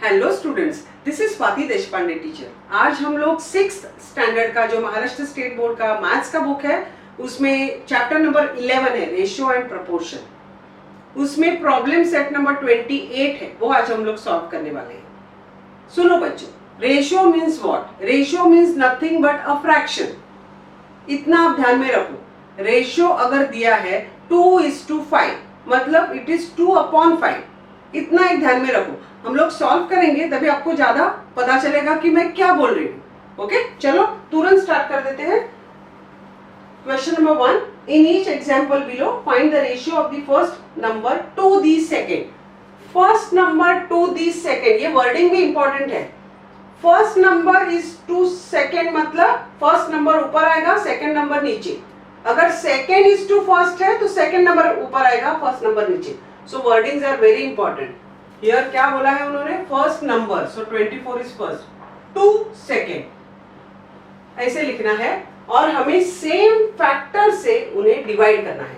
Hello students, this is Swati Deshpande teacher. आज हम लोग 6th स्टैंडर्ड का जो महाराष्ट्र स्टेट बोर्ड का मैथ्स का बुक है उसमें चैप्टर नंबर 11 है रेशियो एंड प्रपोर्शन। उसमें प्रॉब्लम सेट नंबर 28 है, वो आज हम लोग सॉल्व करने वाले हैं। सुनो बच्चों, ratio means what? Ratio means nothing but a fraction. इतना आप ध्यान में रखो। रेशियो अगर दिया है 2:5 मतलब इट इज 2/5। इतना एक ध्यान में रखो। हम लोग सॉल्व करेंगे तभी आपको ज्यादा पता चलेगा कि मैं क्या बोल रही हूँ। ओके, चलो तुरंत स्टार्ट कर देते हैं। Question number 1, in each example below find the ratio of the first number to the second. First number to the second, ये वर्डिंग भी इंपॉर्टेंट है। First number is to second मतलब फर्स्ट नंबर ऊपर आएगा, second number नीचे। अगर second is to first है तो सेकेंड नंबर ऊपर आएगा, फर्स्ट नंबर नीचे। So wordings are very important. Here क्या बोला है उन्होंने? First number, so 24 is first, to second ऐसे लिखना है और हमें सेम फैक्टर से उन्हें डिवाइड करना है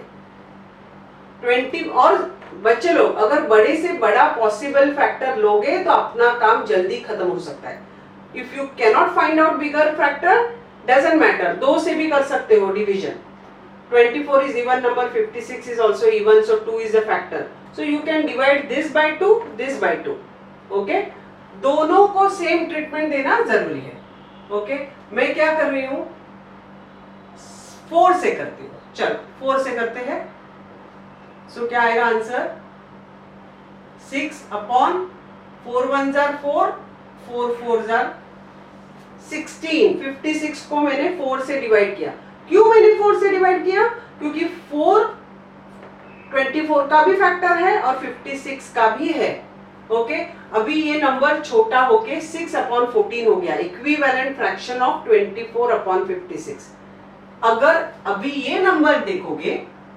20। और बच्चे लोग अगर बड़े से बड़ा पॉसिबल फैक्टर लोगे तो अपना काम जल्दी खत्म हो सकता है। If you cannot find out bigger factor doesn't matter, दो से भी कर सकते हो division. 24 is even number, 56 is also even, so 2 is a factor. So you can divide this by 2, this by 2. Okay? दोनों को सेम ट्रीटमेंट देना जरूरी है। ओके, मैं क्या कर रही हूँ? 4 से करती हूँ। चलो 4 से करते हैं। सो क्या आएगा आंसर? 6/4 1 jar 4, 4 4 jar 16। 56 को मैंने 4 से डिवाइड किया। क्यों मैंने 4 से डिवाइड किया? क्योंकि 4 24 का भी फैक्टर है और 56 का भी है। ओके, अभी ये नंबर छोटा होके 6/14 हो गया, इक्विवेलेंट फ्रैक्शन ऑफ 24/56। अगर अभी ये नंबर देखोगे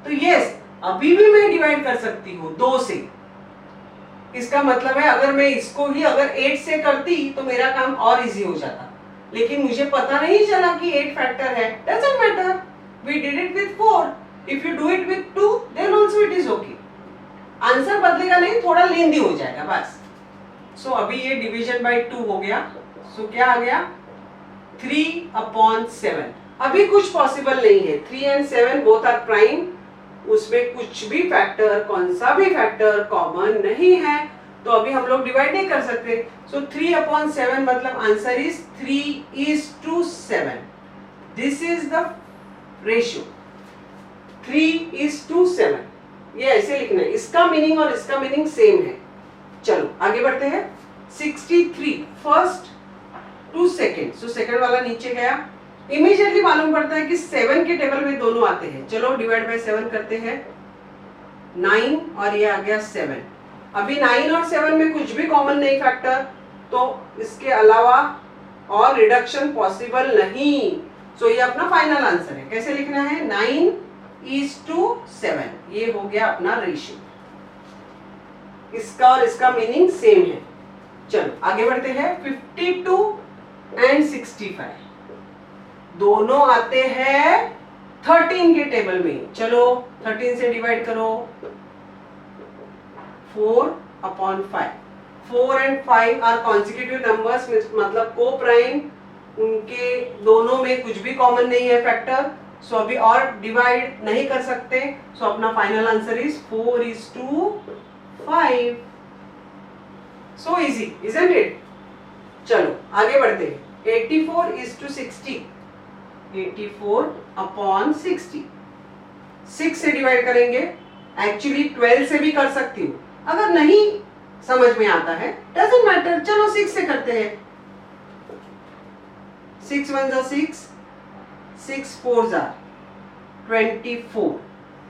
तो यस, अभी भी मैं डिवाइड कर सकती हूँ 2 से। इसका मतलब है अगर मैं इसको ही अगर 8 से करती तो मेरा काम और इजी हो जाता, लेकिन मुझे पता नहीं चला कि 8 फैक्टर है। Doesn't matter, we did it with 4। If you do it with 2 then also it is okay. Answer बदलेगा नहीं, थोड़ा लेंदी हो जाएगा बस। सो अभी ये डिवीजन बाय 2 हो गया। सो क्या आ गया? 3/7। अभी कुछ पॉसिबल नहीं है। 3 and 7 बोथ आर प्राइम, उसमें कुछ भी फैक्टर, कौन सा भी फैक्टर कॉमन नहीं है, तो अभी हम लोग डिवाइड नहीं कर सकते। सो 3/7 मतलब answer is 3:7। This is the ratio, 3:7। ये ऐसे लिखना है। इसका मीनिंग और इसका मीनिंग सेम है। चलो आगे बढ़ते हैं। 63 first to second, so second वाला नीचे गया। इमीडिएटली मालूम पड़ता है कि 7 के टेबल में दोनों आते हैं। चलो डिवाइड बाय 7 करते हैं। 9 और ये आ गया 7। अभी 9 और 7 में कुछ भी कॉमन नहीं फैक्टर, तो इसके अलावा और रिडक्शन पॉसिबल नहीं। सो ये अपना फाइनल आंसर है। कैसे लिखना है? 9:7। ये हो गया अपना रेशियो। इसका और इसका मीनिंग सेम है। चलो आगे बढ़ते हैं। 52 and 65 दोनों आते हैं 13 के टेबल में। चलो 13 से डिवाइड करो। 4/5। 4 and 5 आर कॉन्सिक्यूटिव नंबर्स, मतलब को प्राइम, उनके दोनों में कुछ भी कॉमन नहीं है फैक्टर। सो अभी और डिवाइड नहीं कर सकते। सो अपना final answer is 4:5। So easy, isn't it? चलो आगे बढ़ते हैं। 84:60। 84/60 6 से डिवाइड करेंगे। एक्चुअली 12 से भी कर सकती हूँ, अगर नहीं समझ में आता है डजंट मैटर। चलो 6 से करते हैं। 6 1 ज़ा 6, 6 4 ज़ा 24।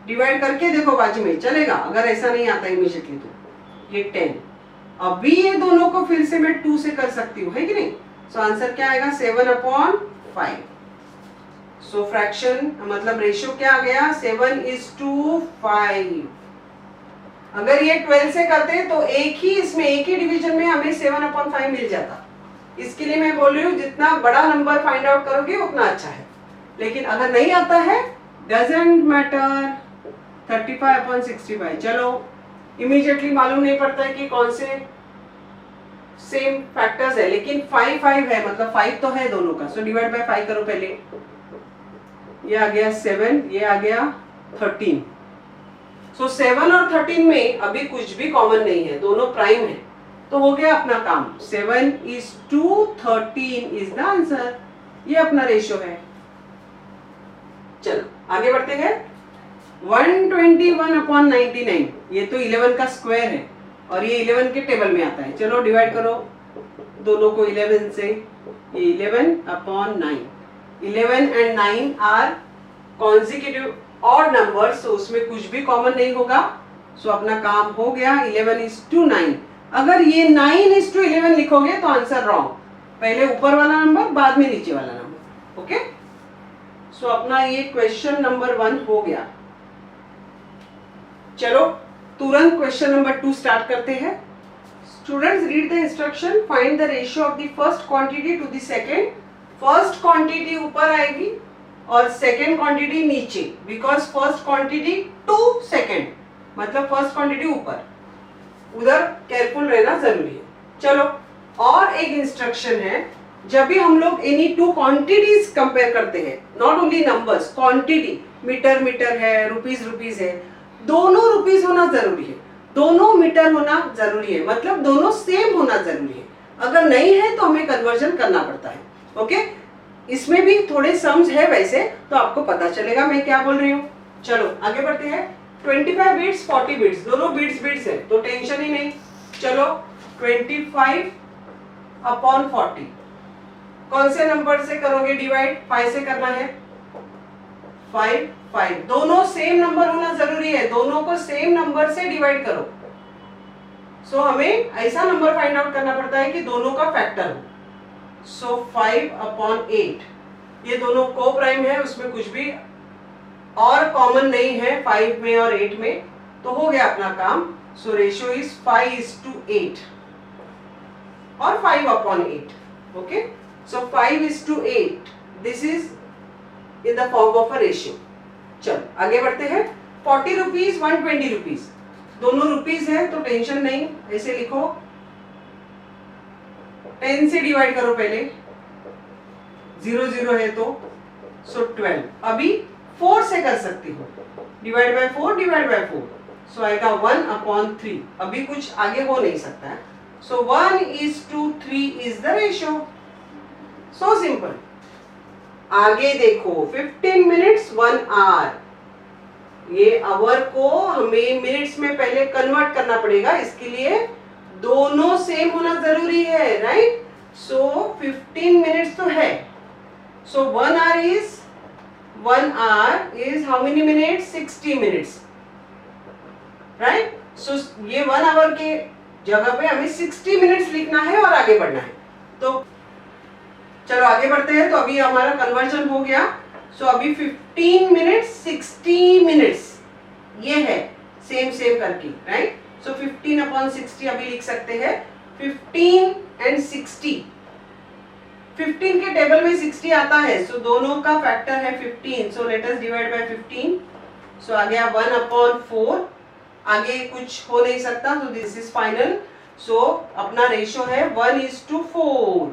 डिवाइड करके देखो बाजू में, चलेगा। अगर ऐसा नहीं आता इमीडिएटली तो ये 10। अभी ये दोनों को फिर से मैं 2 से कर सकती हूँ, है कि नहीं? सो आंसर क्या आएगा? 7/5। सो फ्रैक्शन मतलब रेशियो क्या आ गया? 7:5। अगर ये 12 से करते हैं तो एक ही डिवीजन में हमें 7/5 मिल जाता। इसके लिए मैं बोल रही हूँ जितना बड़ा नंबर फाइंड आउट करोगे उतना अच्छा है, लेकिन अगर नहीं आता है डजंट मैटर। 35/65। चलो इमीडिएटली मालूम नहीं पड़ता है कि कौन से सेम फैक्टर्स है, लेकिन 5 5 है, मतलब 5 तो है दोनों का, सो डिवाइड बाय 5 करो पहले। ये आ गया 7, ये आ गया 13। सो 7 और 13 में अभी कुछ भी कॉमन नहीं है, दोनों प्राइम है, तो हो गया अपना काम। 7:13 इज द आंसर। ये अपना रेशियो है। चलो आगे बढ़ते हैं। 121/99, ये तो 11 का स्क्वायर है और ये 11 के टेबल में आता है। चलो डिवाइड करो दोनों को 11 से। ये 11/9, 11 and 9 are consecutive odd numbers, तो उसमें कुछ भी कॉमन नहीं होगा। सो अपना काम हो गया। 11:9। अगर ये 9:11 लिखोगे तो आंसर रॉन्ग, पहले ऊपर वाला नंबर बाद में नीचे वाला नंबर। ओके, सो अपना ये क्वेश्चन नंबर 1 हो गया। चलो तुरंत क्वेश्चन नंबर 2 स्टार्ट करते हैं। Students read the instruction, find the ratio of the first quantity to the second. First quantity ऊपर आएगी और सेकंड क्वांटिटी नीचे, because first quantity to second, मतलब फर्स्ट क्वांटिटी ऊपर, उधर केयरफुल रहना जरूरी है। चलो और एक इंस्ट्रक्शन है, जब भी हम लोग एनी टू क्वांटिटीज कंपेयर करते हैं, not only numbers, quantity, metre metre है, रुपीस रुपीस है, दोनों रुपीस होना जरूरी है, दोनों मीटर होना जरूरी है, मतलब दोनों सेम होना जरूरी है। अगर नहीं है तो हमें कन्वर्जन करना पड़ता है। ओके, इसमें भी थोड़े सम्स है वैसे, तो आपको पता चलेगा मैं क्या बोल रही हूँ। चलो आगे बढ़ते हैं। 25 बिट्स 40 बिट्स, दोनों बिट्स बिट्स है तो टेंशन ही नहीं। चलो 25/40 कौन से नंबर से करोगे डिवाइड? 5 से करना है। 5 5, दोनों सेम नंबर होना जरूरी है, दोनों को सेम नंबर से डिवाइड करो। सो हमें ऐसा नंबर फाइंड आउट करना पड़ता है कि दोनों का फैक्टर हो। सो 5/8, ये दोनों को प्राइम है, उसमें कुछ भी और कॉमन नहीं है 5 में और 8 में, तो हो गया अपना काम। सो रेशियो इज 5:8 और 5/8। Okay, so 5:8, this is in the form of a ratio. चलो आगे बढ़ते हैं। 40 रुपीज 120 रुपीज, दोनों रुपीज है तो टेंशन नहीं, ऐसे लिखो। 10 से डिवाइड करो पहले, 0 0 है तो, सो 12। अभी 4 से कर सकती हो, डिवाइड बाय 4 डिवाइड बाय 4, सो आएगा 1/3। अभी कुछ आगे हो नहीं सकता है। सो 1:3 is the ratio. So simple. आगे देखो, 15 मिनट्स 1 आवर, ये आवर को हमें मिनट्स में पहले कन्वर्ट करना पड़ेगा, इसके लिए दोनों सेम होना जरूरी है, राइट। सो 15 मिनट्स तो है, सो 1 hour is how many minutes? 60 minutes, right? So ये 1 hour के जगह पे हमें 60 मिनट्स लिखना है और आगे बढ़ना है। तो चलो आगे बढ़ते हैं। तो अभी हमारा कन्वर्जन हो गया। सो अभी 15 मिनट्स 60 मिनट्स, ये है सेम सेम करके, राइट। सो 15/60 अभी लिख सकते हैं। 15 and 60, 15 के टेबल में 60 आता है, सो दोनों का फैक्टर है 15, so let us divide by 15। सो आ गया 1/4, आगे कुछ हो नहीं सकता, तो दिस इज फाइनल। सो अपना रेशियो है 1:4।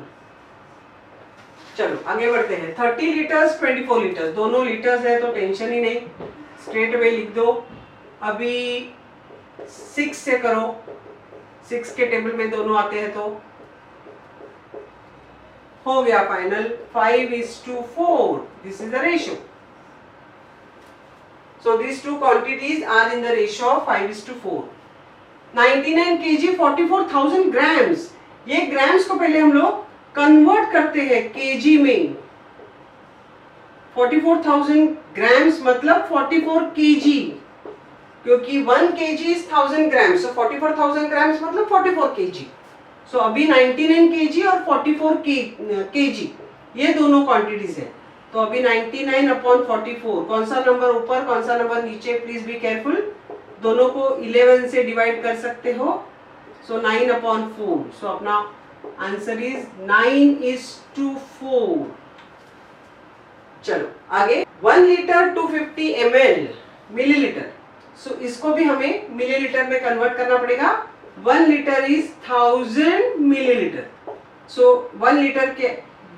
चलो आगे बढ़ते हैं। 30 लीटर्स 24 लीटर्स, दोनों लीटर्स है तो टेंशन ही नहीं, स्ट्रेट अवे लिख दो। अभी 6 से करो, 6 के टेबल में दोनों आते हैं तो हो गया final 5:4। This is the ratio. So these two quantities are in the ratio of 5:4. 99 kg 44,000 grams, ये ग्राम्स को पहले हम लोग कन्वर्ट करते हैं केजी में। 44,000 ग्राम्स मतलब 44 केजी, क्योंकि 1 KG is 1000 grams, so 44,000 grams मतलब 44 केजी। सो अभी 99 केजी और 44 केजी, ये दोनों क्वांटिटीज है। तो अभी 99/44, कौन सा नंबर ऊपर कौन सा नंबर नीचे, प्लीज बी केयरफुल। दोनों को 11 से डिवाइड कर सकते हो, सो 9/4। सो अपना आंसर इज 9:4। चलो आगे। 1 लीटर 250 ml, मिलीलीटर। सो इसको भी हमें मिलीलीटर में कन्वर्ट करना पड़ेगा। 1 litre is 1000 millilitre. So 1 litre के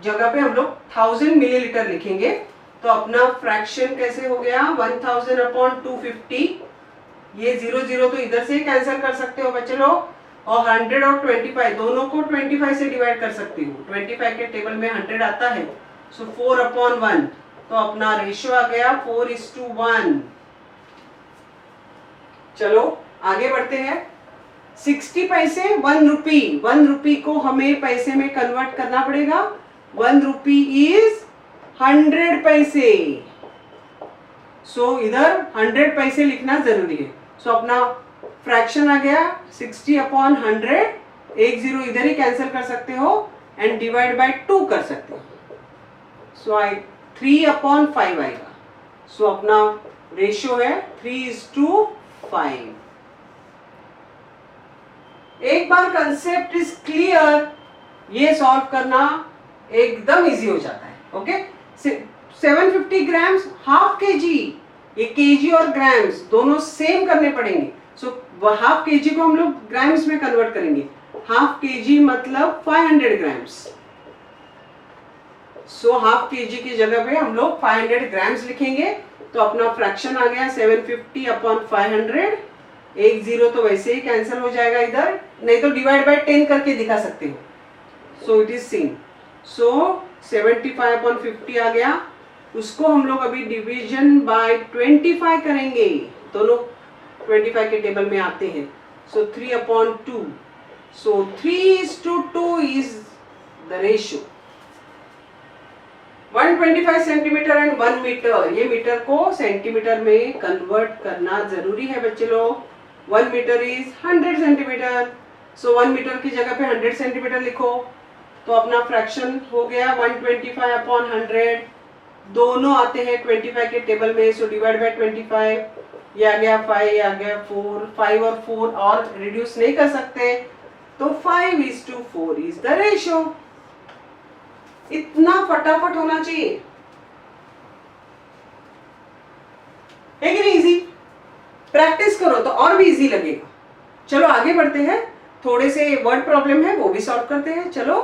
जगह पे हम लोग 1000 मिलीलीटर लिखेंगे। तो अपना फ्रैक्शन कैसे हो गया, 1000 अपॉन 250। ये 0 0 तो इधर से ही कैंसिल कर सकते हो बच्चे लोग, और 100 और 25 दोनों को 25 से डिवाइड कर सकती हूँ। 25 के टेबल में 100 आता है, सो 4 अपॉन 1। तो अपना रेशियो आ गया 4:1। चलो आगे बढ़ते हैं। 60 पैसे 1 रुपी, 1 रुपी को हमें पैसे में कन्वर्ट करना पड़ेगा। 1 रुपी इज 100 पैसे। सो इधर 100 पैसे लिखना जरूरी है। सो अपना फ्रैक्शन आ गया 60 अपॉन 100। 1 0 इधर ही कैंसिल कर सकते हो एंड डिवाइड बाय 2 कर सकते हो। सो 3 अपॉन 5 आएगा। सो अपना रेशियो है 3:5। एक बार कंसेप्ट इज क्लियर, ये सॉल्व करना एकदम इजी हो जाता है। ओके 750 ग्राम्स हाफ केजी, ये केजी और ग्राम्स दोनों सेम करने पड़ेंगे। सो हाफ केजी को हम लोग ग्राम्स में कन्वर्ट करेंगे। हाफ केजी मतलब 500 ग्राम्स। सो हाफ केजी की जगह पे हम लोग 500 ग्राम्स लिखेंगे। तो अपना फ्रैक्शन आ गया 750 अपॉन 500। 1 0 तो वैसे ही कैंसिल हो जाएगा इधर, नहीं तो डिवाइड बाय 10 करके दिखा सकते हो। So it is same. So 75 upon 50 आ गया। उसको हम लोग अभी डिवीजन बाय 25 करेंगे। दोनों 25 के टेबल में आते हैं। So 3 upon 2। So 3:2 is the ratio. 125 centimetre and 1 metre, ये मीटर को सेंटीमीटर में कन्वर्ट करना जरूरी है बच्चे लोग। 1 metre is 100 centimetre. So 1 metre की जगह पे 100 सेंटीमीटर लिखो। तो अपना फ्रैक्शन हो गया 125 अपॉन 100। दोनों आते हैं 25 के टेबल में। So divide by 25। ये आ गया 5, ये आ गया 4। 5 और 4 और रिड्यूस नहीं कर सकते, तो 5:4 इज द रेशियो। इतना फटाफट होना चाहिए, है कि नहीं इजी? प्रैक्टिस करो तो और भी इजी लगेगा। चलो आगे बढ़ते हैं। थोड़े से वर्ड प्रॉब्लम है वो भी सॉल्व करते हैं। चलो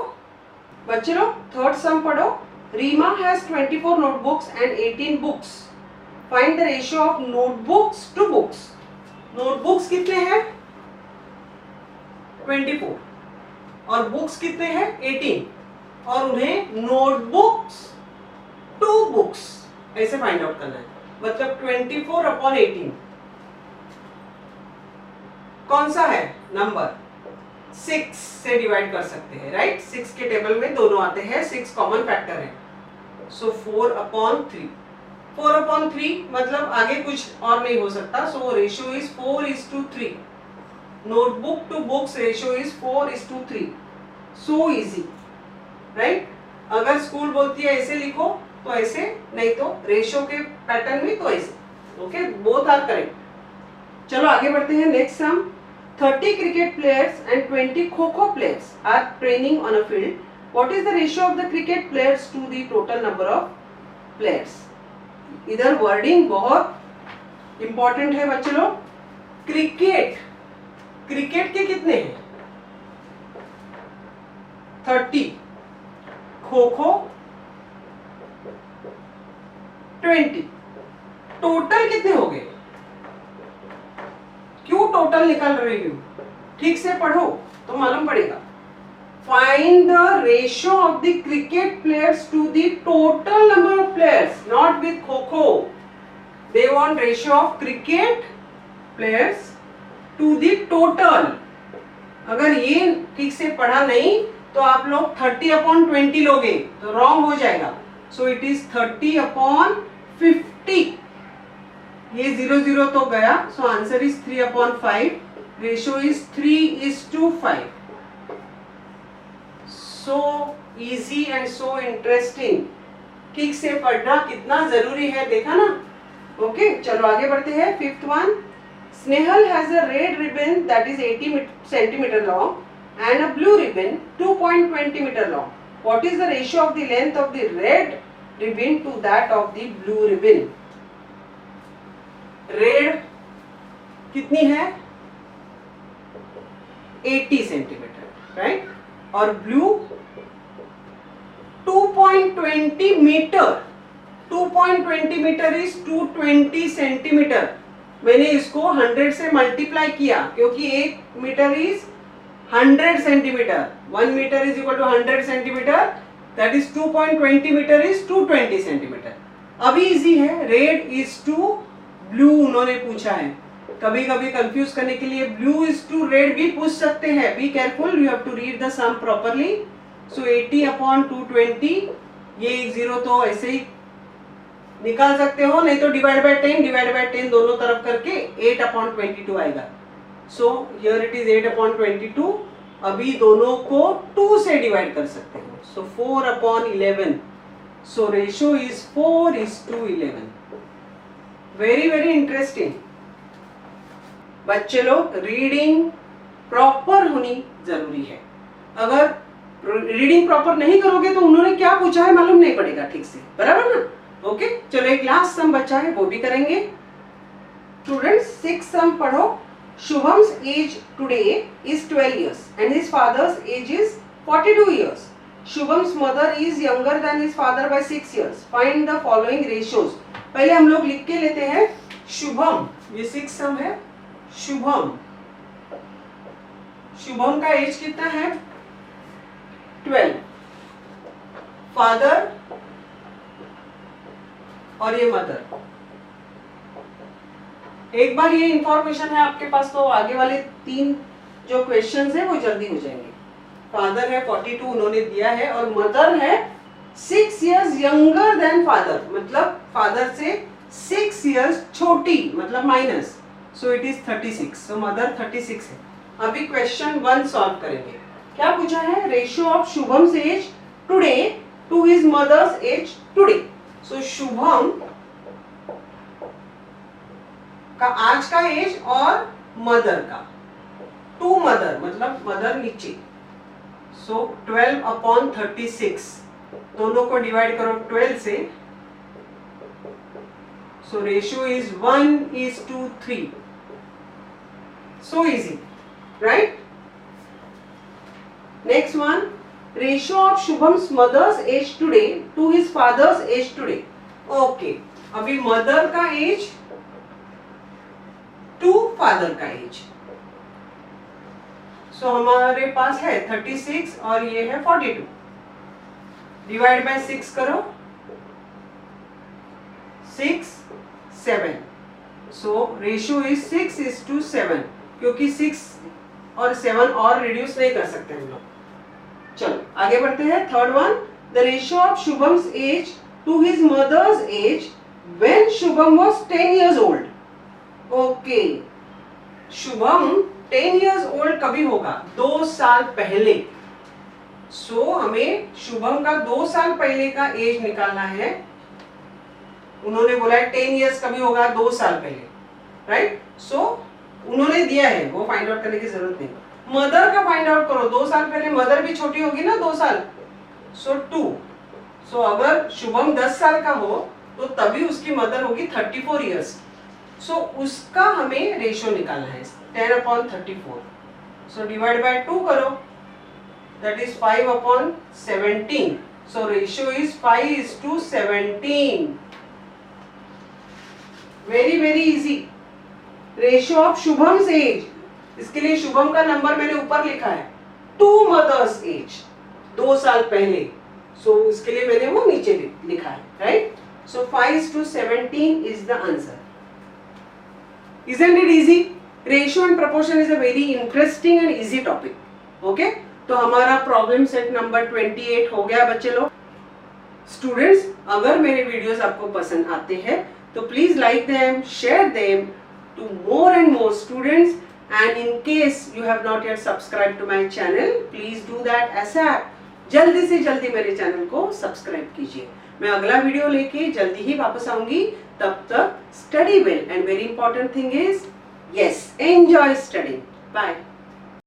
बच्चे लोग थर्ड सम पढ़ो। Reema has 24 notebooks and 18 books. Find the ratio of notebooks to books. Notebooks कितने हैं? 24 और बुक्स कितने हैं? 18। और उन्हें नोटबुक्स टू बुक्स ऐसे फाइंड आउट करना है। मतलब 24 अपॉन 18 कौन सा है नंबर? 6 से डिवाइड कर सकते हैं, राइट? 6 के टेबल में दोनों आते हैं, 6 कॉमन फैक्टर है। सो 4 अपॉन 3। 4 अपॉन 3 मतलब आगे कुछ और नहीं हो सकता। So ratio is 4:3। Notebook to books ratio is 4:3। So easy, right? अगर स्कूल बोलती है ऐसे लिखो तो ऐसे, नहीं तो रेशियो के पैटर्न में तो ऐसे। Okay, both are correct. चलो आगे बढ़ते हैं। Next sum. 30 cricket players and 20 kho-kho players are training on a field. What is the ratio of the cricket players to the total number of players? इधर wording बहुत important है बच्चे लोग। Cricket, cricket के कितने हैं? 30। खो-खो 20। टोटल कितने हो गए? क्यों टोटल निकल रही हूं? ठीक से पढ़ो तो मालूम पड़ेगा। Find the ratio of the cricket players to the total number of players, not with kho-kho. They want ratio of cricket players to the total. अगर ये ठीक से पढ़ा नहीं तो आप लोग 30 अपॉन 20 लोगे तो रॉन्ग हो जाएगा। So it is 30 upon 50। ये 0 0 तो गया। So answer is 3 upon 5। Ratio is 3:5। So easy and so interesting. ठीक से पढ़ना कितना जरूरी है, देखा ना? ओके, चलो आगे बढ़ते हैं। Fifth one. Snehal has a red ribbon that is 80 centimeter long and a blue ribbon 2.20 meter long. What is the ratio of the length of the red ribbon to that of the blue ribbon? Red कितनी है? 80 centimetre, right. और blue 2.20 metre, 2.20 metre is 220 centimetre. मैंने इसको 100 से multiply किया क्योंकि 1 metre is 100 centimetre, 1 metre is equal to 100 centimetre, that is 2.20 metre is 220 centimetre. अभी easy है, रेड इज टू ब्लू उन्होंने पूछा है। कभी कभी कंफ्यूज करने के लिए ब्लू इज टू रेड भी पूछ सकते हैं, be careful, you have to read the sum properly. So 80/220, ये एक जीरो तो ऐसे ही निकाल सकते हो, नहीं तो डिवाइड बाय 10 दोनों तरफ करके 8/22 आएगा। So here it is 8/22। अभी दोनों को 2 से डिवाइड कर सकते हो, सो 4/11। सो ratio is 4:11। Very very interesting. बच्चे लोग रीडिंग प्रॉपर होनी जरूरी है। अगर रीडिंग प्रॉपर नहीं करोगे तो उन्होंने क्या पूछा है मालूम नहीं पड़ेगा ठीक से, बराबर ना। ओके, चलो एक लास्ट सम बचा है वो भी करेंगे। स्टूडेंट्स 6 सम पढ़ो। Shubham's age today is 12 years and his father's age is 42 years. Shubham's mother is younger than his father by 6 years. Find the following ratios. पहले हम लोग लिख के लेते हैं शुभम, ये 6 सम है। शुभम, शुभम का एज कितना है? 12। फादर और ये मदर। एक बार ये इंफॉर्मेशन है आपके पास तो आगे वाले 3 जो क्वेश्चंस है वो जल्दी हो जाएंगे। फादर है 42 उन्होंने दिया है, और मदर है 6 years यंगर देन फादर, मतलब फादर से 6 years छोटी, मतलब minus. So it is 36। So mother 36 है। अभी क्वेश्चन 1 सॉल्व करेंगे। क्या पूछा है? Ratio of Shubham's age today to his mother's age today. So Shubham का आज का एज और मदर का, टू मदर मतलब मदर नीचे। सो 12/36, दोनों को डिवाइड करो 12 से। So ratio is 1:3। So easy, right. Next one, ratio of Shubham's mother's age today to his father's age today. Okay, अभी मदर का एज टू फादर का एज। सो हमारे पास है 36 और ये है 42। डिवाइड बाय 6 करो, 6, 7। सो रेशियो इज 6:7, क्योंकि 6 और 7 और रिड्यूस नहीं कर सकते हम लोग। चलो आगे बढ़ते हैं। Third one, the ratio of Shubham's age to his mother's age when Shubham was 10 years old। Okay, Shubham 10 years old कभी होगा? 2 साल पहले। सो हमें शुभम का 2 साल पहले का एज निकालना है। उन्होंने बोला है 10 years कभी होगा? 2 साल पहले, राइट। सो उन्होंने दिया है, वो फाइंड आउट करने की जरूरत नहीं। मदर का फाइंड आउट करो। 2 साल पहले मदर भी छोटी होगी ना, 2 साल। सो 2। सो अगर शुभम 10 साल का हो तो तभी उसकी मदर होगी 34 years। सो उसका हमें रेशियो निकालना है 10/34। सो डिवाइड बाय 2 करो, that is 5/17। So ratio is 5:17। Very very easy. Ratio of Shubham's age, इसके लिए शुभम का नंबर मैंने ऊपर लिखा है, टू मदर्स एज, 2 साल पहले। सो इसके लिए मैंने वो नीचे लिखा है, right. So 5:17 is the answer. Isn't it easy? Ratio and proportion is a very interesting and easy topic. Okay? तो हमारा प्रॉब्लम सेट नंबर 28 हो गया बच्चे लोग। स्टूडेंट्स, अगर मेरे वीडियोस आपको पसंद आते हैं तो please like them, share them to more and more students, and in case you have not yet subscribe to my channel, please do that. ऐसा जल्दी से जल्दी मेरे चैनल को सब्सक्राइब कीजिए। मैं अगला वीडियो लेके जल्दी ही वापस आऊंगी। तब तक study well, and very important thing is, yes, enjoy studying. Bye.